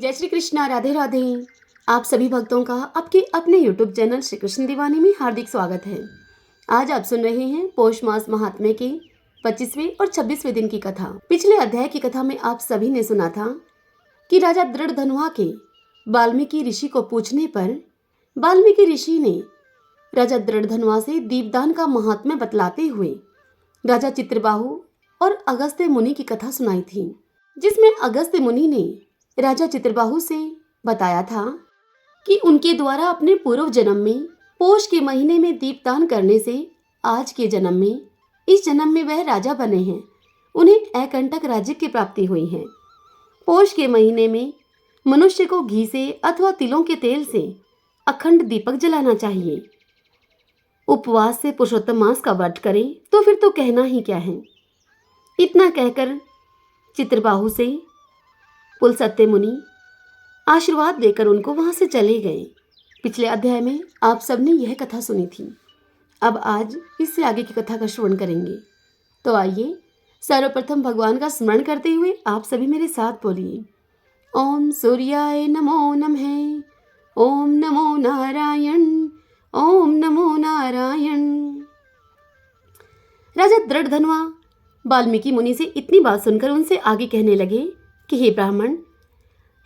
जय श्री कृष्णा, राधे राधे। आप सभी भक्तों का आपके अपने YouTube चैनल श्री कृष्ण दीवानी में हार्दिक स्वागत है। आज आप सुन रहे हैं पौष मास महात्म्य के 25वें और 26वें दिन की कथा। पिछले अध्याय की कथा में आप सभी ने सुना था कि राजा दृढ़धनुआ के वाल्मीकि ऋषि को पूछने पर वाल्मीकि ऋषि ने राजा दृढ़धनुआ से दीपदान का महात्म्य बतलाते हुए राजा चित्रबाहु और अगस्त्य मुनि की कथा सुनाई थी, जिसमें अगस्त्य मुनि ने राजा चित्रबाहु से बताया था कि उनके द्वारा अपने पूर्व जन्म में पोष के महीने में दीपदान करने से आज के जन्म में इस जन्म में वह राजा बने हैं, उन्हें अकंटक राज्य की प्राप्ति हुई है। पोष के महीने में मनुष्य को घी से अथवा तिलों के तेल से अखंड दीपक जलाना चाहिए। उपवास से पुरुषोत्तम मास का व्रत करें तो फिर तो कहना ही क्या है। इतना कहकर चित्रबाहु से पुलस्त्य मुनि आशीर्वाद देकर उनको वहां से चले गए। पिछले अध्याय में आप सबने यह कथा सुनी थी। अब आज इससे आगे की कथा का श्रवण करेंगे। तो आइए सर्वप्रथम भगवान का स्मरण करते हुए आप सभी मेरे साथ बोलिए, ओम सूर्याय नमो नमः, ओम नमो नारायण, ओम नमो नारायण। राजा दृढ़धनुआ वाल्मीकि मुनि से इतनी बात सुनकर उनसे आगे कहने लगे कि हे ब्राह्मण,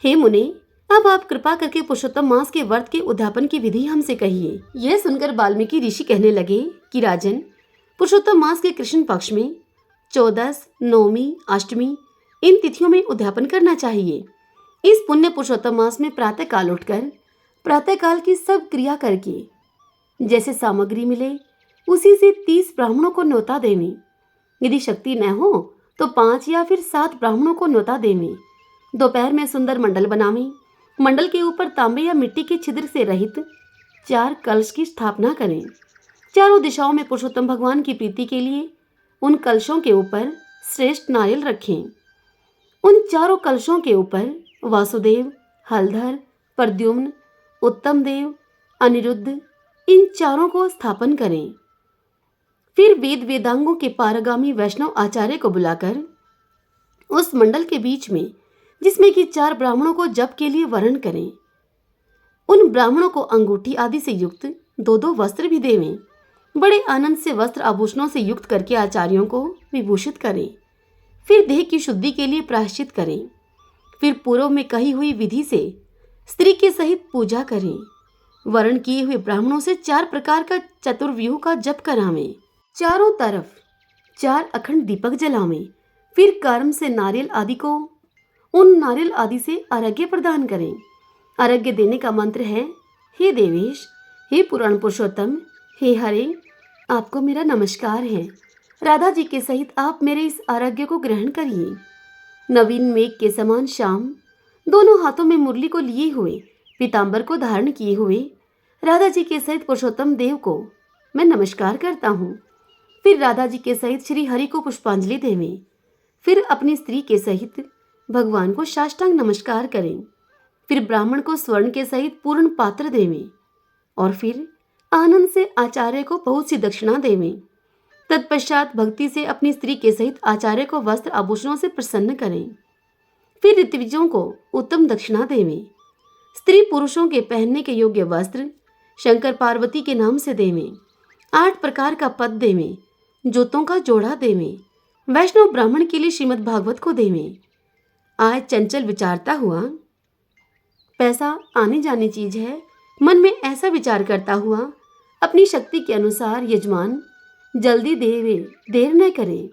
हे मुने, अब आप कृपा करके पुरुषोत्तम मास के व्रत के उद्यापन की विधि हमसे कहिए। यह सुनकर वाल्मीकि ऋषि कहने लगे कि राजन, पुरुषोत्तम मास के कृष्ण पक्ष में 14, नौमी, अष्टमी इन तिथियों में उद्यापन करना चाहिए। इस पुण्य पुरुषोत्तम मास में प्रातः काल उठकर प्रातः काल की सब क्रिया करके जैसे सामग्री मिले उसी से 30 ब्राह्मणों को न्योता देवें। यदि शक्ति न हो तो 5 या फिर 7 ब्राह्मणों को न्योता देवें। दोपहर में सुंदर मंडल बनावें। मंडल के ऊपर तांबे या मिट्टी के छिद्र से रहित 4 कलश की स्थापना करें। चारों दिशाओं में पुरुषोत्तम भगवान की प्रीति के लिए उन कलशों के ऊपर श्रेष्ठ नारियल रखें। उन चारों कलशों के ऊपर वासुदेव, हलधर, प्रद्युम्न, उत्तम देव, अनिरुद्ध इन चारों को स्थापन करें। फिर वेद वेदांगों के पारगामी वैष्णव आचार्य को बुलाकर उस मंडल के बीच में, जिसमें कि 4 ब्राह्मणों को जप के लिए वरण करें, उन ब्राह्मणों को अंगूठी आदि से युक्त 2-2 वस्त्र भी देवें। बड़े आनंद से वस्त्र आभूषणों से युक्त करके आचार्यों को विभूषित करें। फिर देह की शुद्धि के लिए प्रायश्चित करें। फिर पूर्व में कही हुई विधि से स्त्री के सहित पूजा करें। वरण किए हुए ब्राह्मणों से 4 प्रकार का चतुर्व्यूह का जप करावें। चारों तरफ 4 अखंड दीपक जलावें। फिर कर्म से नारियल आदि को उन नारियल आदि से अर्घ्य प्रदान करें। अर्घ्य देने का मंत्र है, हे देवेश, हे पुराण पुरुषोत्तम, हे हरे, आपको मेरा नमस्कार है। राधा जी के सहित आप मेरे इस अर्घ्य को ग्रहण करिए। नवीन मेघ के समान श्याम, दोनों हाथों में मुरली को लिए हुए, पीतांबर को धारण किए हुए राधा जी के सहित पुरुषोत्तम देव को मैं नमस्कार करता हूँ। फिर राधा जी के सहित श्री हरि को पुष्पांजलि देवें। फिर अपनी स्त्री के सहित भगवान को साष्टांग नमस्कार करें। फिर ब्राह्मण को स्वर्ण के सहित पूर्ण पात्र देवें और फिर आनंद से आचार्य को बहुत सी दक्षिणा देवें। तत्पश्चात भक्ति से अपनी स्त्री के सहित आचार्य को वस्त्र आभूषणों से प्रसन्न करें। फिर ऋत्विजों को उत्तम दक्षिणा देवें। स्त्री पुरुषों के पहनने के योग्य वस्त्र शंकर पार्वती के नाम से देवें। 8 प्रकार का पद देवें। जोतों का जोड़ा देवें। वैष्णव ब्राह्मण के लिए श्रीमद् भागवत को देवें। आज चंचल विचारता हुआ, पैसा आने जाने चीज है, मन में ऐसा विचार करता हुआ अपनी शक्ति के अनुसार यजमान जल्दी देवे, देर न करें।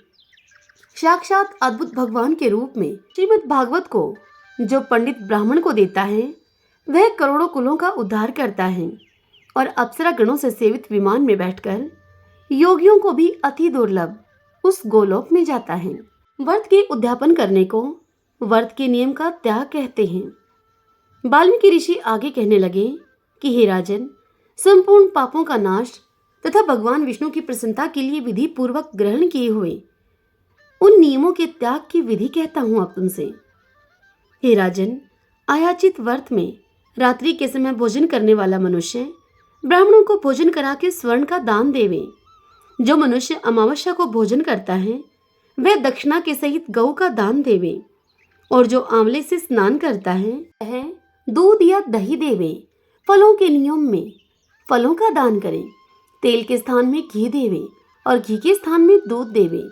साक्षात अद्भुत भगवान के रूप में श्रीमद् भागवत को जो पंडित ब्राह्मण को देता है वह करोड़ों कुलों का उद्धार करता है और अप्सरा गणों से सेवित विमान में बैठकर योगियों को भी अति दुर्लभ उस गोलोक में जाता है। व्रत के उद्यापन करने को व्रत के नियम का त्याग कहते हैं। वाल्मीकि ऋषि आगे कहने लगे कि हे राजन, संपूर्ण पापों का नाश तथा भगवान विष्णु की प्रसन्नता के लिए विधि पूर्वक ग्रहण किए हुए उन नियमों के त्याग की विधि कहता हूं अब तुमसे। हे राजन, आयाचित व्रत में रात्रि के समय भोजन करने वाला मनुष्य ब्राह्मणों को भोजन करा के स्वर्ण का दान देवे। जो मनुष्य अमावस्या को भोजन करता है वह दक्षिणा के सहित गौ का दान देवे और जो आंवले से स्नान करता है वह दूध या दही देवे। फलों के नियम में फलों का दान करे। तेल के स्थान में घी देवे और घी के स्थान में दूध देवे।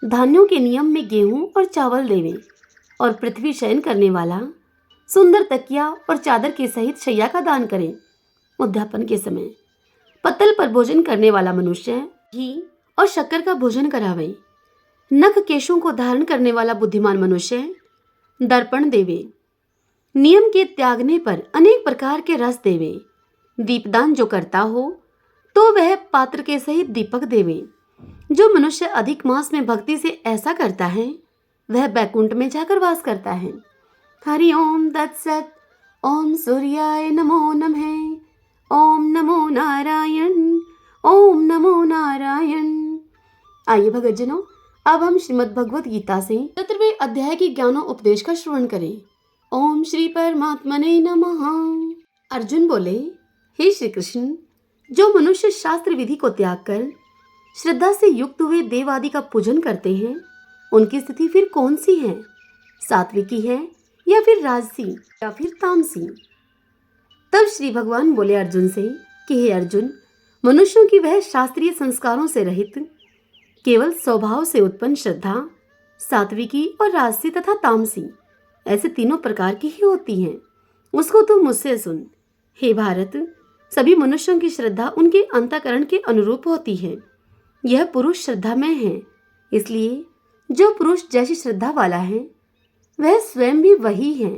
धान्यों के नियम में गेहूं और चावल देवे। और पृथ्वी शयन करने वाला सुंदर तकिया और चादर के सहित शैया का दान करे। उद्यापन के समय पत्तल पर भोजन करने वाला मनुष्य घी और शक्कर का भोजन करावे। नख केशों को धारण करने वाला बुद्धिमान मनुष्य दर्पण देवे। नियम के त्यागने पर अनेक प्रकार के रस देवे। दीपदान जो करता हो तो वह पात्र के सहित दीपक देवे। जो मनुष्य अधिक मास में भक्ति से ऐसा करता है वह बैकुंठ में जाकर वास करता है। हरि ओम तत्सत। ओम सूर्याय नमो नमः। ओम नमो नारायण। ओम नमो नारायण। आइए भगतजनों, अब हम श्रीमद् भगवत गीता से 17वें अध्याय की ज्ञानोपदेश का श्रवण करें। ओम श्री परमात्मने नमः। अर्जुन बोले, हे श्री कृष्ण, जो मनुष्य शास्त्र विधि को त्याग कर श्रद्धा से युक्त हुए देव आदि का पूजन करते हैं उनकी स्थिति फिर कौन सी है? सात्विकी है या फिर राजसी या फिर तामसी? तब श्री भगवान बोले अर्जुन से कि हे अर्जुन, मनुष्यों की वह शास्त्रीय संस्कारों से रहित केवल स्वभाव से उत्पन्न श्रद्धा सात्विकी और राजसी तथा तामसी ऐसे तीनों प्रकार की ही होती हैं। उसको तू मुझसे सुन। हे भारत, सभी मनुष्यों की श्रद्धा उनके अंतःकरण के अनुरूप होती है। यह पुरुष श्रद्धामय है, इसलिए जो पुरुष जैसी श्रद्धा वाला है वह स्वयं भी वही है।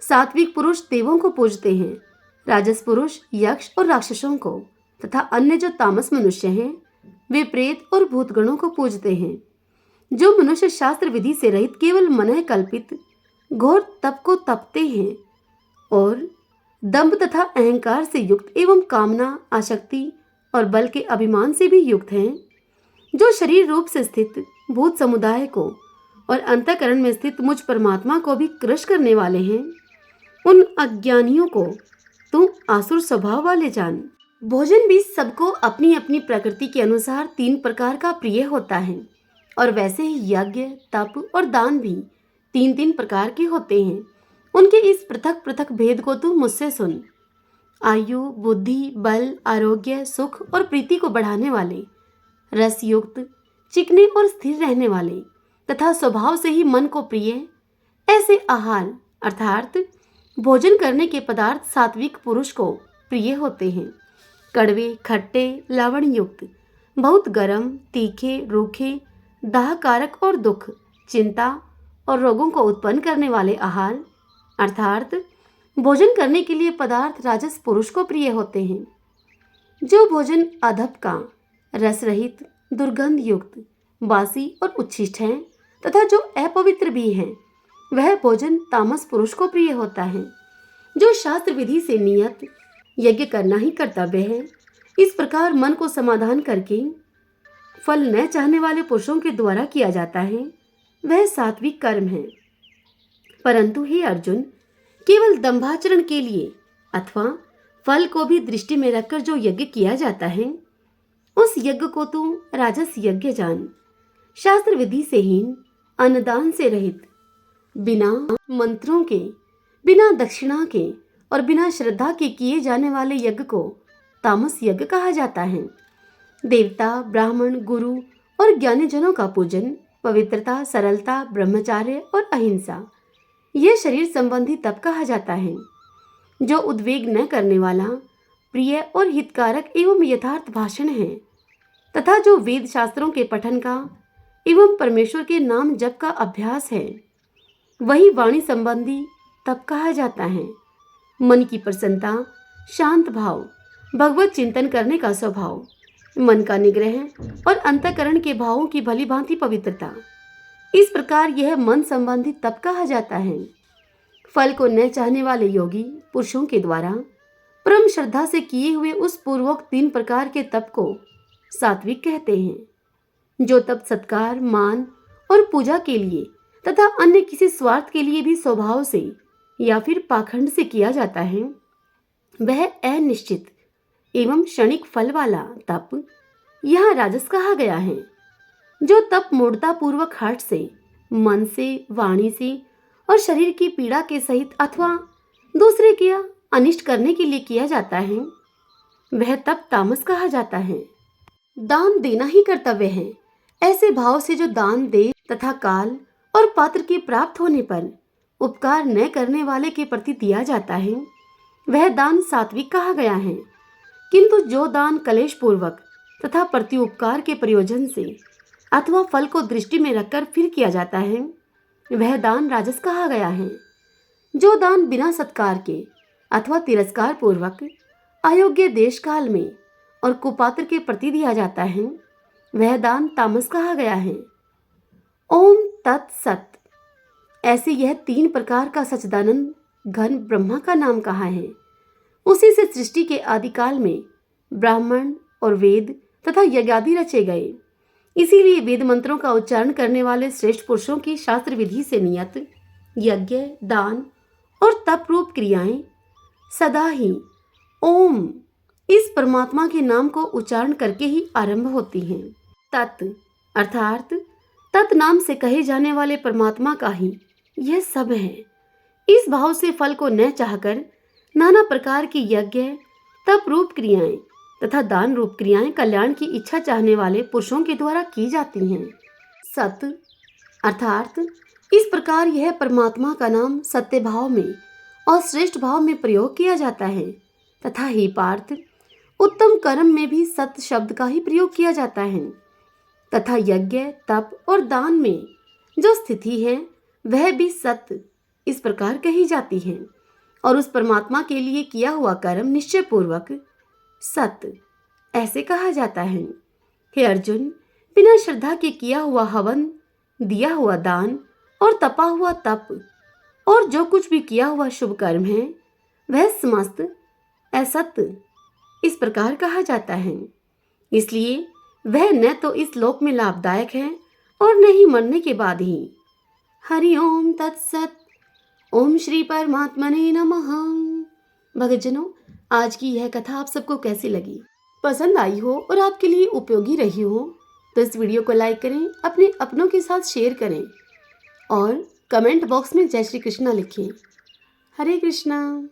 सात्विक पुरुष देवों को पूजते हैं, राजस पुरुष यक्ष और राक्षसों को, तथा अन्य जो तामस मनुष्य हैं वे प्रेत और भूतगणों को पूजते हैं। जो मनुष्य शास्त्र विधि से रहित केवल मन कल्पित घोर तप को तपते हैं और दंभ तथा अहंकार से युक्त एवं कामना, आसक्ति और बल के अभिमान से भी युक्त हैं, जो शरीर रूप से स्थित भूत समुदाय को और अंतःकरण में स्थित मुझ परमात्मा को भी क्रश करने वाले हैं, उन अज्ञानियों को तू आसुर स्वभाव वाले जान। भोजन भी सबको अपनी अपनी प्रकृति के अनुसार 3 प्रकार का प्रिय होता है, और वैसे ही यज्ञ, तप और दान भी 3-3 प्रकार के होते हैं। उनके इस पृथक पृथक भेद को तू मुझसे सुन। आयु, बुद्धि, बल, आरोग्य, सुख और प्रीति को बढ़ाने वाले, रसयुक्त, चिकने और स्थिर रहने वाले तथा स्वभाव से ही मन को प्रिय ऐसे आहार अर्थात भोजन करने के पदार्थ सात्विक पुरुष को प्रिय होते हैं। कड़वे, खट्टे, लवण युक्त, बहुत गर्म, तीखे, रूखे, दाहकारक और दुख, चिंता और रोगों को उत्पन्न करने वाले आहार अर्थात भोजन करने के लिए पदार्थ राजस पुरुष को प्रिय होते हैं। जो भोजन अधप का, रस रहित, दुर्गंध युक्त, बासी और उच्छिष्ट है तथा जो अपवित्र भी है वह भोजन तामस पुरुष को प्रिय होता है। जो शास्त्र विधि से नियत यज्ञ करना ही कर्तव्य है, इस प्रकार मन को समाधान करके फल न चाहने वाले पुरुषों के द्वारा किया जाता है, वह सात्विक कर्म है। परंतु हे अर्जुन, केवल दंभाचरण के लिए अथवा फल को भी दृष्टि में रखकर जो यज्ञ किया जाता है उस यज्ञ को तू राजस यज्ञ जान। शास्त्र विधि से हीन, अन्नदान से रहित, बिना मंत्रों के, बिना दक्षिणा के और बिना श्रद्धा के किए जाने वाले यज्ञ को तामस यज्ञ कहा जाता है। देवता, ब्राह्मण, गुरु और ज्ञानी जनों का पूजन, पवित्रता, सरलता, ब्रह्मचार्य और अहिंसा, यह शरीर संबंधी तप कहा जाता है। जो उद्वेग न करने वाला, प्रिय और हितकारक एवं यथार्थ भाषण है तथा जो वेद शास्त्रों के पठन का एवं परमेश्वर के नाम जप का अभ्यास है, वही वाणी संबंधी तप कहा जाता है। मन की प्रसन्नता, शांत भाव, भगवत चिंतन करने का स्वभाव, मन का निग्रह और अंतःकरण के भावों की भली भांति पवित्रता, इस प्रकार यह मन संबंधी तप कहा जाता है। फल को न चाहने वाले योगी पुरुषों के द्वारा परम श्रद्धा से किए हुए उस पूर्वक 3 प्रकार के तप को सात्विक कहते हैं। जो तप सत्कार, मान और पूजा के लिए तथा अन्य किसी स्वार्थ के लिए भी स्वभाव से या फिर पाखंड से किया जाता है, वह अनिश्चित एवं क्षणिक फल वाला तप यहाँ राजस कहा गया है। जो तप मूढ़ता पूर्वक हठ से, मन से, वाणी से और शरीर की पीड़ा के सहित अथवा दूसरे के अनिष्ट करने के लिए किया जाता है, वह तप तामस कहा जाता है। दान देना ही कर्तव्य है। ऐसे भाव से जो दान दे तथा काल और पात्र के प्राप्त होने पर उपकार न करने वाले के प्रति दिया जाता है, वह दान सात्विक कहा गया है। किंतु जो दान कलेश पूर्वक तथा प्रत्युपकार के प्रयोजन से अथवा फल को दृष्टि में रखकर फिर किया जाता है, वह दान राजस कहा गया है। जो दान बिना सत्कार के अथवा तिरस्कार पूर्वक अयोग्य देश काल में और कुपात्र के प्रति दिया जाता है, वह दान तामस कहा गया है। ओम तत्सत। ऐसे यह 3 प्रकार का सच्चिदानंद घन ब्रह्मा का नाम कहा है। उसी से सृष्टि के आदिकाल में ब्राह्मण और वेद तथा यज्ञादि रचे गए। इसीलिए वेद मंत्रों का उच्चारण करने वाले श्रेष्ठ पुरुषों की शास्त्र विधि से नियत यज्ञ, दान और तप रूप क्रियाएं सदा ही ओम इस परमात्मा के नाम को उच्चारण करके ही आरंभ होती हैं। तत् अर्थात तत् नाम से कहे जाने वाले परमात्मा का ही यह सब है। इस भाव से फल को न चाहकर नाना प्रकार की यज्ञ, तप रूप क्रियाएं तथा दान रूप क्रियाएं कल्याण की इच्छा चाहने वाले पुरुषों के द्वारा की जाती हैं। सत अर्थात इस प्रकार यह परमात्मा का नाम सत्य भाव में और श्रेष्ठ भाव में प्रयोग किया जाता है तथा हे पार्थ, उत्तम कर्म में भी सत्य शब्द का ही प्रयोग किया जाता है तथा यज्ञ, तप और दान में जो स्थिति है वह भी सत्य इस प्रकार कही जाती है और उस परमात्मा के लिए किया हुआ कर्म निश्चय पूर्वक सत्य ऐसे कहा जाता है। हे अर्जुन, बिना श्रद्धा के किया हुआ हवन, दिया हुआ दान और तपा हुआ तप और जो कुछ भी किया हुआ शुभ कर्म है वह समस्त असत्य इस प्रकार कहा जाता है। इसलिए वह न तो इस लोक में लाभदायक है और न ही मरने के बाद ही। हरि ओम तत्सत। ओम श्री परमात्मने नमः। भक्तजनों, आज की यह कथा आप सबको कैसी लगी? पसंद आई हो और आपके लिए उपयोगी रही हो तो इस वीडियो को लाइक करें, अपने अपनों के साथ शेयर करें और कमेंट बॉक्स में जय श्री कृष्णा लिखें। हरे कृष्णा।